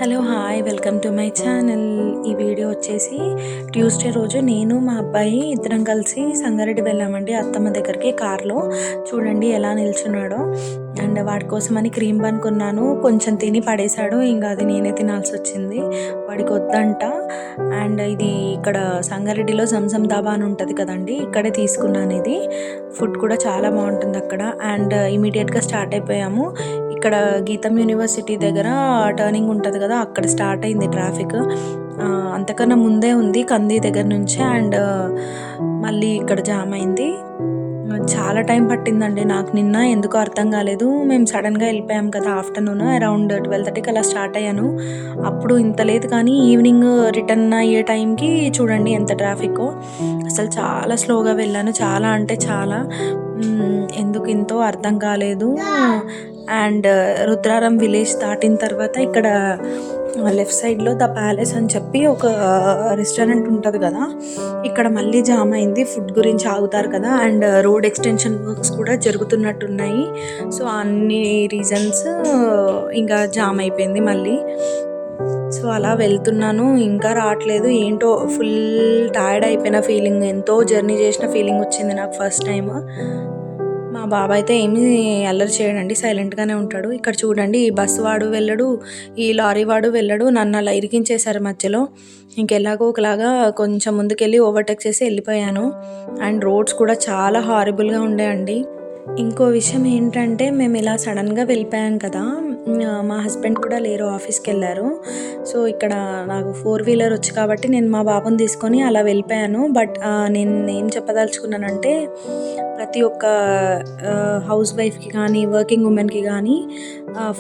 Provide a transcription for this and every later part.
Hello hi welcome to my channel. ఈ video వచ్చేసి Tuesday రోజు నేను మా అబ్బాయి ఇద్దరం కలిసి సంగారెడ్డి వెళ్ళామండి అత్తమ్మ దగ్గరికి కార్లో. చూడండి ఎలా నిల్చున్నాడో. అండ్ వాడి కోసమని క్రీమ్ బన్ కొన్నాను, కొంచెం తిని పడేశాడు, ఇంకా అది నేనే తినాల్సి వచ్చింది, వాడికి వద్దంట. అండ్ ఇది ఇక్కడ సంగారెడ్డిలో జంజం దాబా అని ఉంటుంది కదండి, ఇక్కడే తీసుకున్నాను. ఇది ఫుడ్ కూడా చాలా బాగుంటుంది అక్కడ. అండ్ ఇమీడియట్గా స్టార్ట్ అయిపోయాము. ఇక్కడ గీతం యూనివర్సిటీ దగ్గర టర్నింగ్ ఉంటుంది కదా, అక్కడ స్టార్ట్ అయింది ట్రాఫిక్. అంతకన్నా ముందే ఉంది కంది దగ్గర నుంచి. అండ్ మళ్ళీ ఇక్కడ జామ్ అయింది. చాలా టైం పట్టిందండి నాకు. నిన్న ఎందుకో అర్థం కాలేదు, మేము సడన్గా వెళ్ళిపోయాం కదా. ఆఫ్టర్నూన్ అరౌండ్ 12:30కి అలా స్టార్ట్ అయ్యాను. అప్పుడు ఇంత లేదు, కానీ ఈవినింగ్ రిటర్న్ అయ్యే టైంకి చూడండి ఎంత ట్రాఫిక్. అసలు చాలా స్లోగా వెళ్ళాను, చాలా అంటే చాలా. ఎందుకు ఇంతో అర్థం కాలేదు. అండ్ రుద్రారం విలేజ్ దాటిన తర్వాత ఇక్కడ లెఫ్ట్ సైడ్లో ద ప్యాలెస్ అని చెప్పి ఒక రెస్టారెంట్ ఉంటుంది కదా, ఇక్కడ మళ్ళీ జామ్ అయింది. ఫుడ్ గురించి ఆగుతారు కదా. అండ్ రోడ్ ఎక్స్టెన్షన్ వర్క్స్ కూడా జరుగుతున్నట్టున్నాయి. సో అన్ని రీజన్స్ ఇంకా జామ్ అయిపోయింది మళ్ళీ. సో అలా వెళ్తున్నాను, ఇంకా రావట్లేదు. ఏంటో ఫుల్ టైర్డ్ అయిపోయిన ఫీలింగ్, ఎంతో జర్నీ చేసిన ఫీలింగ్ వచ్చింది నాకు ఫస్ట్ టైం. మా బాబాయ్ అయితే ఏమీ అల్లరి చేయడండి, సైలెంట్గానే ఉంటాడు. ఇక్కడ చూడండి, ఈ బస్సు వాడు వెళ్ళడు, ఈ లారీ వాడు వెళ్ళడు. నన్ను అలా ఇరికించేశారు మధ్యలో. ఇంకెలాగో ఒకలాగా కొంచెం ముందుకెళ్ళి ఓవర్టేక్ చేసి వెళ్ళిపోయాను. అండ్ రోడ్స్ కూడా చాలా హారిబుల్గా ఉండేయండి. ఇంకో విషయం ఏంటంటే, మేము ఇలా సడన్గా వెళ్ళిపోయాం కదా, మా హస్బెండ్ కూడా లేరు, ఆఫీస్కి వెళ్ళారు. సో ఇక్కడ నాకు 4-వీలర్ వచ్చు కాబట్టి నేను మా బాబుని తీసుకొని అలా వెళ్ళిపోయాను. బట్ నేను ఏం చెప్పదలుచుకున్నానంటే, ప్రతి ఒక్క హౌస్ వైఫ్కి కానీ వర్కింగ్ ఉమెన్కి కానీ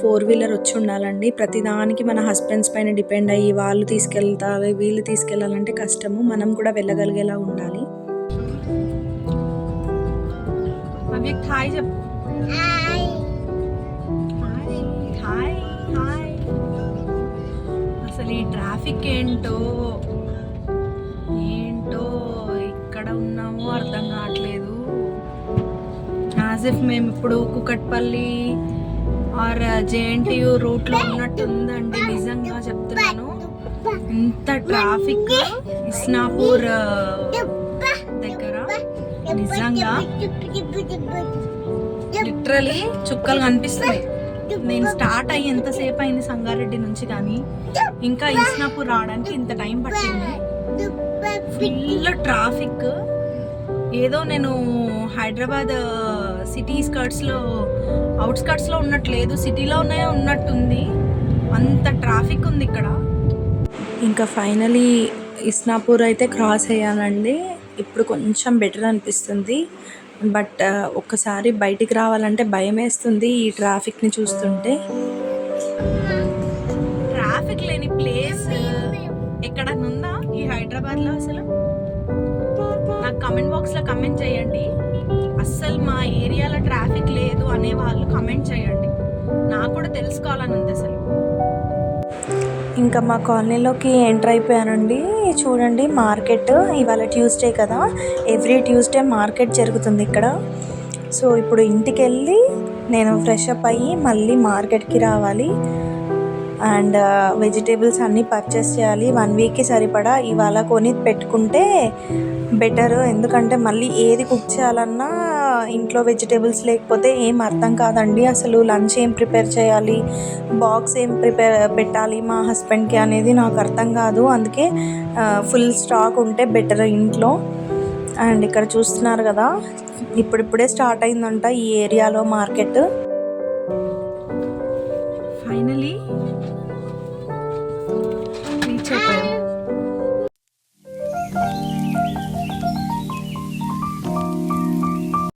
4-వీలర్ వచ్చి ఉండాలండి. ప్రతిదానికి మన హస్బెండ్స్ పైన డిపెండ్ అయ్యి వాళ్ళు తీసుకెళ్తారు వీళ్ళు తీసుకెళ్ళాలంటే కష్టము. మనం కూడా వెళ్ళగలిగేలా ఉండాలి. హాయ్ చెప్పు. Hi hi. అసలు ఈ ట్రాఫిక్ ఏంటో ఇక్కడ ఉన్నామో అర్థం కావట్లేదు. యాజ్ ఇఫ్ మేము ఇప్పుడు కుకట్పల్లి ఆర్ జేఎన్టీయూ రూట్లో ఉన్నట్టుందండి, నిజంగా చెప్తున్నాను. ఇంత ట్రాఫిక్ ఇస్నాపూర్ దగ్గర నిజంగా లిటరలీ చుక్కలు కనిపిస్తుంది. నేను స్టార్ట్ అయ్యి ఎంతసేపు అయింది సంగారెడ్డి నుంచి, కానీ ఇంకా ఇస్నాపూర్ రావడానికి ఇంత టైం పట్టింది. Full traffic. ఏదో నేను హైదరాబాద్ సిటీ అవుట్స్కర్ట్స్లో ఉన్నట్లేదు, సిటీలోనే ఉన్నట్టుంది, అంత ట్రాఫిక్ ఉంది ఇక్కడ. ఇంకా ఫైనలీ ఇస్నాపూర్ అయితే క్రాస్ అయ్యానండి. ఇప్పుడు కొంచెం బెటర్ అనిపిస్తుంది. బట్ ఒక్కసారి బయటికి రావాలంటే భయం వేస్తుంది ఈ ట్రాఫిక్ని చూస్తుంటే. ట్రాఫిక్ లేని ప్లేస్ ఎక్కడన్నా ఉందా ఈ హైదరాబాద్లో? అసలు నాకు కమెంట్ బాక్స్లో కమెంట్ చేయండి. అస్సలు మా ఏరియాలో ట్రాఫిక్ లేదు అనే వాళ్ళు కమెంట్ చేయండి, నాకు కూడా తెలుసుకోవాలని ఉంది అసలు. ఇంకా మా కాలనీలోకి ఎంటర్ అయిపోయానండి. చూడండి మార్కెట్, ఇవాళ ట్యూస్డే కదా, ఎవ్రీ ట్యూస్డే మార్కెట్ జరుగుతుంది ఇక్కడ. సో ఇప్పుడు ఇంటికి వెళ్ళి నేను ఫ్రెష్ అప్ అయ్యి మళ్ళీ మార్కెట్కి రావాలి. అండ్ వెజిటేబుల్స్ అన్నీ పర్చేస్ చేయాలి. 1 వీక్కి సరిపడా ఇవాళ కొని పెట్టుకుంటే బెటర్. ఎందుకంటే మళ్ళీ ఏది కుక్ చేయాలన్నా ఇంట్లో వెజిటేబుల్స్ లేకపోతే ఏం అర్థం కాదండి. అసలు లంచ్ ఏం ప్రిపేర్ చేయాలి, బాక్స్ ఏం పెట్టాలి మా హస్బెండ్కి అనేది నాకు అర్థం కాదు. అందుకే ఫుల్ స్టాక్ ఉంటే బెటర్ ఇంట్లో. అండ్ ఇక్కడ చూస్తున్నారు కదా, ఇప్పుడిప్పుడే స్టార్ట్ అయిందంట ఈ ఏరియాలో మార్కెట్. ఫైనలీ రీచ్ అయిపోయాం.